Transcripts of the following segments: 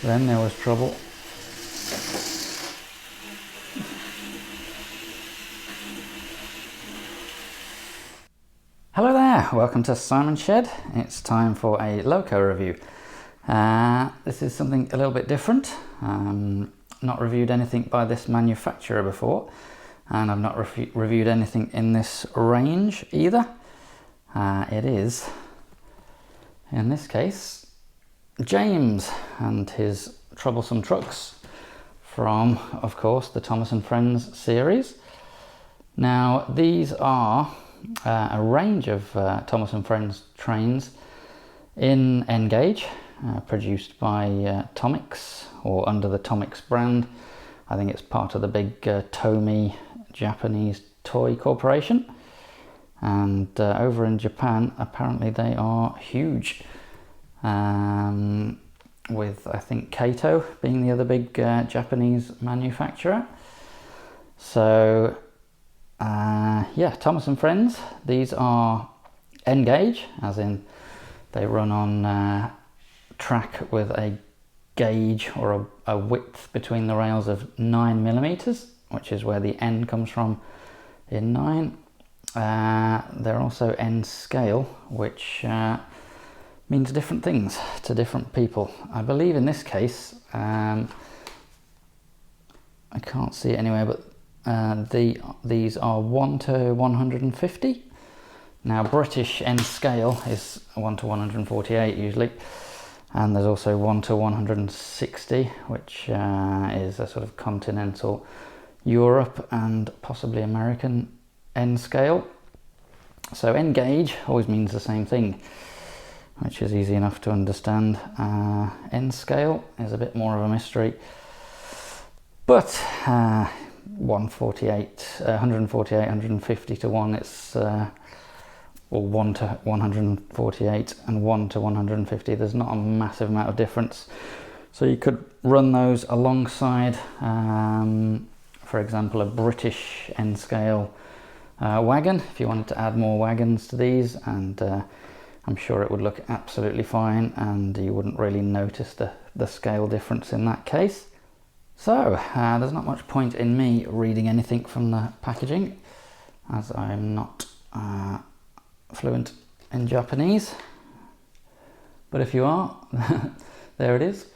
Then there was trouble. Hello there, welcome to Simon's Shed. It's time for a loco review. This is something a little bit different. Not reviewed anything by this manufacturer before, and I've not reviewed anything in this range either. It is, in this case, James and his Troublesome Trucks from, of course, the Thomas & Friends series. Now, these are a range of Thomas & Friends trains in N-gauge, produced by Tomix, or under the Tomix brand. I think it's part of the big Tomy Japanese toy corporation. And over in Japan, apparently they are huge. With, I think, Kato being the other big Japanese manufacturer. So, yeah, Thomas & Friends. These are N-gauge, as in they run on track with a gauge or a width between the rails of 9mm, which is where the N comes from in 9. They're also N scale, which means different things to different people. I believe in this case, I can't see it anywhere, but these are 1 to 150. Now, British N scale is 1 to 148 usually, and there's also 1 to 160, which is a sort of continental Europe and possibly American N scale. So N gauge always means the same thing, which is easy enough to understand. N scale is a bit more of a mystery, but 148, 150 to 1, it's or 1 to 148 and 1 to 150, there's not a massive amount of difference. So you could run those alongside, for example, a British N scale wagon, if you wanted to add more wagons to these, and I'm sure it would look absolutely fine, and you wouldn't really notice the scale difference in that case. So, there's not much point in me reading anything from the packaging, as I'm not fluent in Japanese. But if you are, there it is.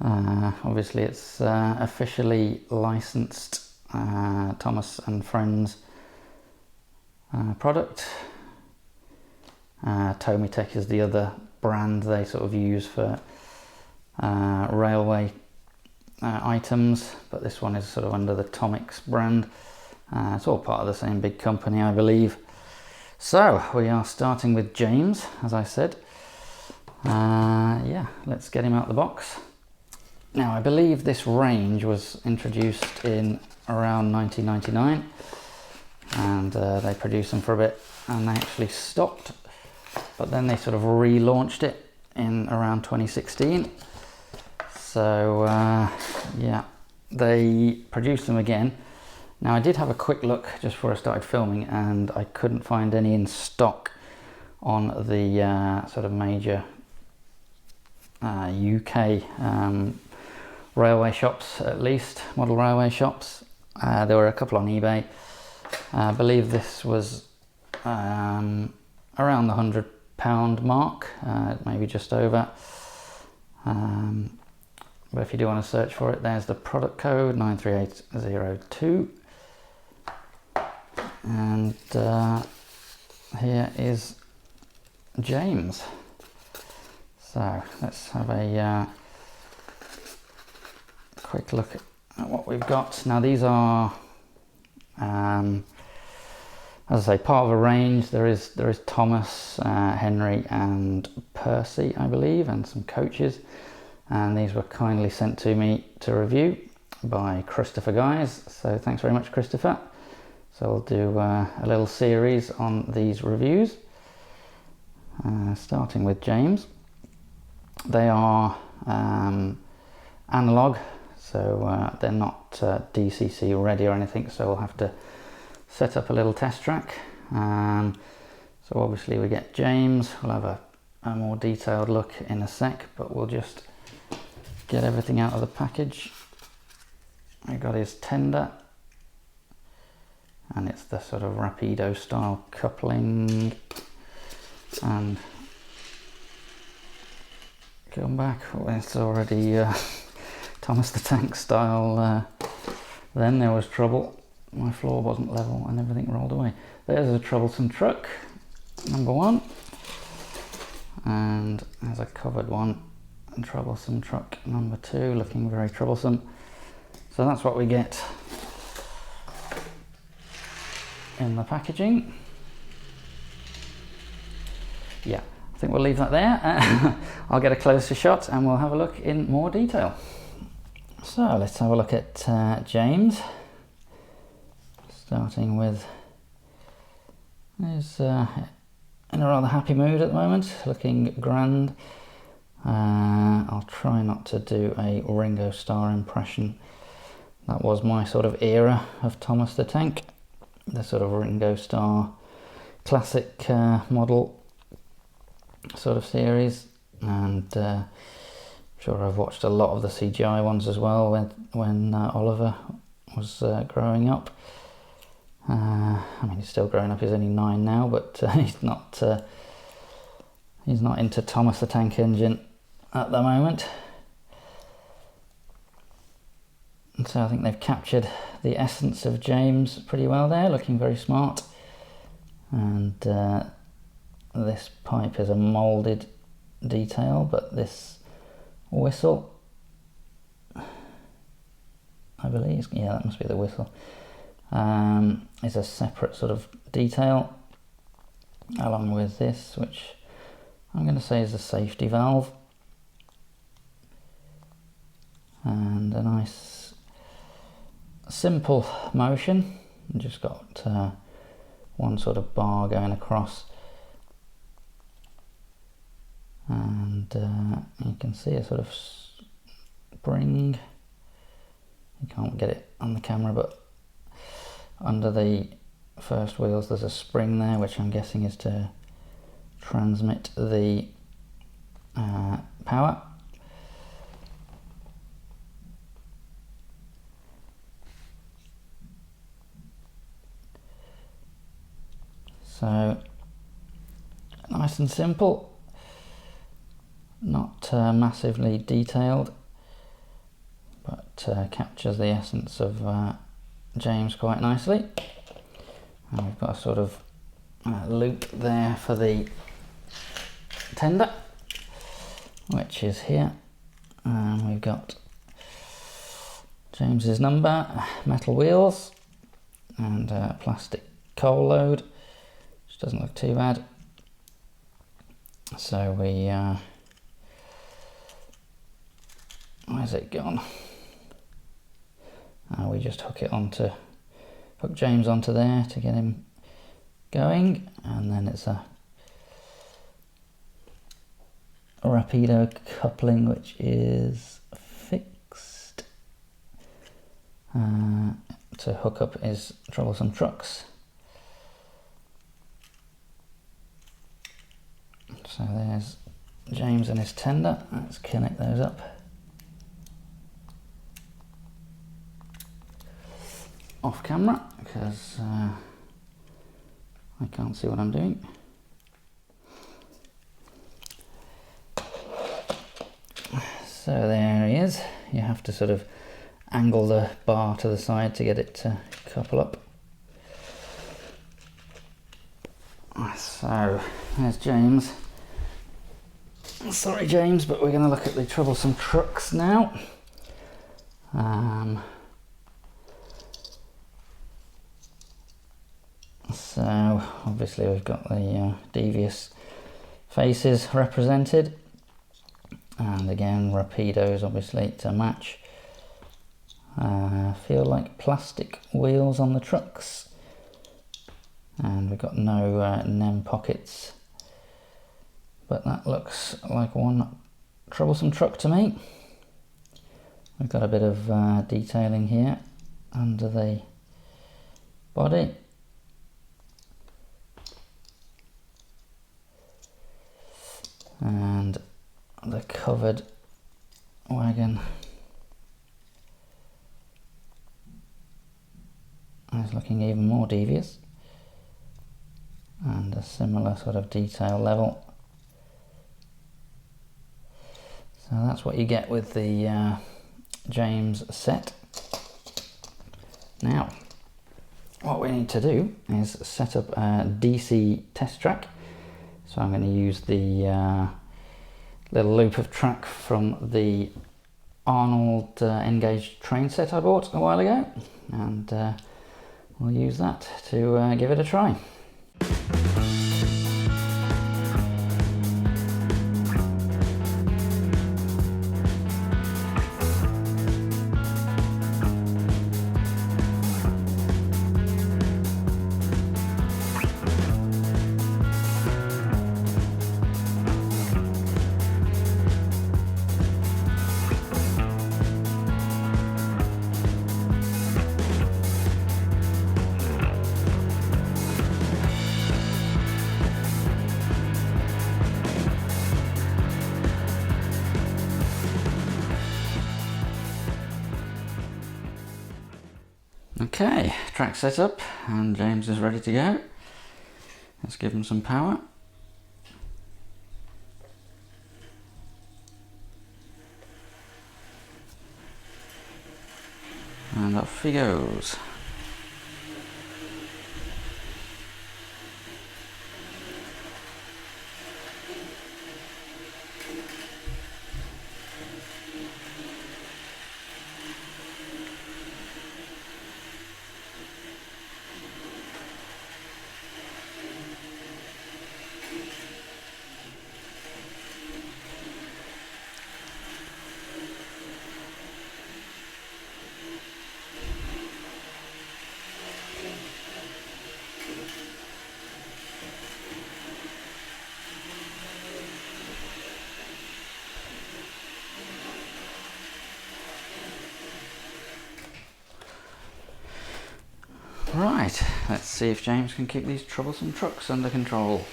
Obviously it's officially licensed Thomas & Friends product. Tomytec is the other brand they sort of use for railway items, but this one is sort of under the Tomix brand. It's all part of the same big company, I believe. So we are starting with James, as I said. Yeah, let's get him out of the box. Now, I believe this range was introduced in around 1999, and they produced them for a bit and they actually stopped, but then they sort of relaunched it in around 2016. So yeah, they produced them again. Now, I did have a quick look just before I started filming, and I couldn't find any in stock on the sort of major UK railway shops, at least model railway shops. There were a couple on eBay. I believe this was around the £100 mark, maybe just over. But if you do want to search for it, there's the product code 93802. And here is James. So let's have a quick look at what we've got. Now, these are, as I say, part of a range. There is Thomas, Henry and Percy, I believe, and some coaches. And these were kindly sent to me to review by Christopher Guys. So thanks very much, Christopher. So I'll do a little series on these reviews, starting with James. They are analog, so they're not DCC ready or anything, so we'll have to set up a little test track. So obviously we get James. We'll have a more detailed look in a sec, but we'll just get everything out of the package. I got his tender, and it's the sort of Rapido style coupling, and going back, it's already Thomas the Tank style. Then there was trouble. My floor wasn't level and everything rolled away. There's a Troublesome Truck, number 1, and there's a covered one, Troublesome Truck number 2, looking very troublesome. So that's what we get in the packaging. Yeah, I think we'll leave that there. I'll get a closer shot and we'll have a look in more detail. So let's have a look at James. Starting with, he's in a rather happy mood at the moment, looking grand. I'll try not to do a Ringo Starr impression. That was my sort of era of Thomas the Tank, the sort of Ringo Starr classic model sort of series, and I'm sure I've watched a lot of the CGI ones as well when Oliver was growing up. I mean, he's still growing up, he's only 9 now, but he's not into Thomas the Tank Engine at the moment. And so I think they've captured the essence of James pretty well there, looking very smart. And this pipe is a moulded detail, but this whistle, I believe, yeah, that must be the whistle, is a separate sort of detail, along with this, which I'm going to say is a safety valve. And a nice simple motion. I've just got one sort of bar going across, and you can see a sort of spring. You can't get it on the camera, but under the first wheels there's a spring there, which I'm guessing is to transmit the power. So nice and simple, not massively detailed, but captures the essence of James quite nicely. And we've got a sort of loop there for the tender, which is here. And we've got James's number, metal wheels, and plastic coal load, which doesn't look too bad. So we, where's it gone? We just hook James onto there to get him going, and then it's a Rapido coupling which is fixed to hook up his Troublesome Trucks. So there's James and his tender. Let's connect those up. Off camera, because I can't see what I'm doing. So there he is. You have to sort of angle the bar to the side to get it to couple up. So there's James. Sorry James, but we're going to look at the Troublesome Trucks now. So obviously we've got the devious faces represented, and again Rapidos obviously to match. Feel like plastic wheels on the trucks, and we've got no NEM pockets, but that looks like one Troublesome Truck to me. We've got a bit of detailing here under the body. And the covered wagon is looking even more devious, and a similar sort of detail level. So that's what you get with the James set. Now, what we need to do is set up a DC test track. So I'm going to use the little loop of track from the Arnold Engaged train set I bought a while ago, and we'll use that to give it a try. Okay, track set up and James is ready to go. Let's give him some power. And off he goes. Right, let's see if James can keep these troublesome trucks under control.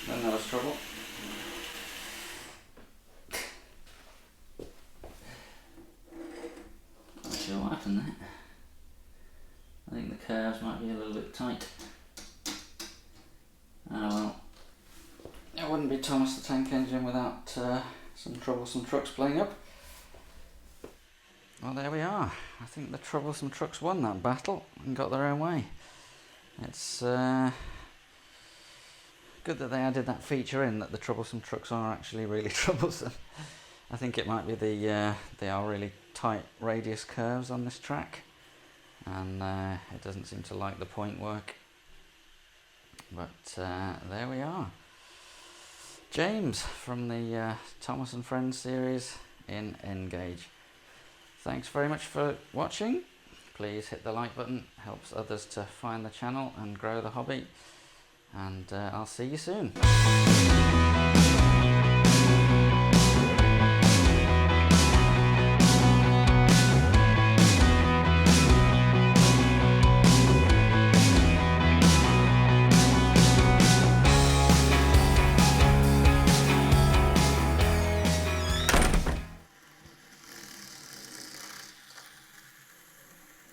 Then there was trouble. Not sure what happened there. I think the curves might be a little bit tight. Oh well. It wouldn't be Thomas the Tank Engine without some Troublesome Trucks playing up. Well, there we are. I think the Troublesome Trucks won that battle and got their own way. It's good that they added that feature in, that the Troublesome Trucks are actually really troublesome. I think it might be they are really tight radius curves on this track, and it doesn't seem to like the point work. But there we are. James from the Thomas and Friends series in N-Gauge. Thanks very much for watching. Please hit the like button, helps others to find the channel and grow the hobby. And I'll see you soon.